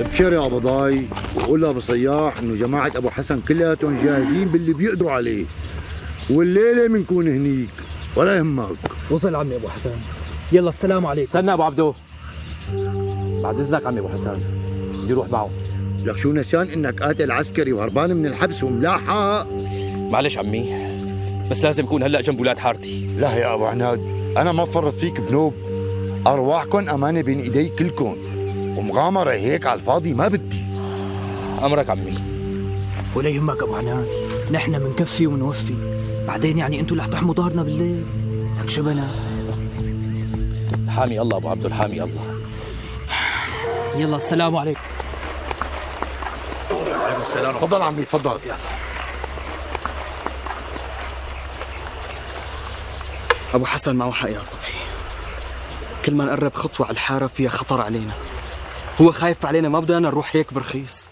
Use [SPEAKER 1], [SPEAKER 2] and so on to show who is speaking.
[SPEAKER 1] ابشر يا ابو ضاي وقول لابو صياح انه جماعه ابو حسن كلياتهم جاهزين باللي بيقدروا عليه، والليله بنكون هنيك ولا يهمك.
[SPEAKER 2] وصل عمي ابو حسن، يلا السلام عليكم.
[SPEAKER 3] استنى ابو عبدو، بعد اذنك عمي ابو حسن بدي اروح معه.
[SPEAKER 1] لك شو نسيان انك قاتل عسكري وهربان من الحبس وملاحق؟
[SPEAKER 3] معلش عمي، بس لازم اكون هلا جنب ولاد حارتي.
[SPEAKER 1] لا يا ابو عناد، انا ما فرط فيك بنوب، ارواحكم امانه بين ايدي كلكم، ومغامره هيك على الفاضي ما بدي.
[SPEAKER 3] امرك عمي.
[SPEAKER 2] ولا يهمك ابو عناد، نحن منكفي ومنوفي، بعدين يعني انتوا اللي رح تحموا ظهرنا بالليل. لك شو بنا؟
[SPEAKER 3] حامي الله ابو عبدو، الحامي الله.
[SPEAKER 2] يلا السلام عليكم.
[SPEAKER 3] وعليكم السلام.
[SPEAKER 1] تفضل عمي تفضل.
[SPEAKER 4] أبو حسن معه حق يا صبحي، كل ما نقرب خطوة على الحارة فيها خطر علينا. هو خايف علينا، ما بدنا نروح هيك برخيص.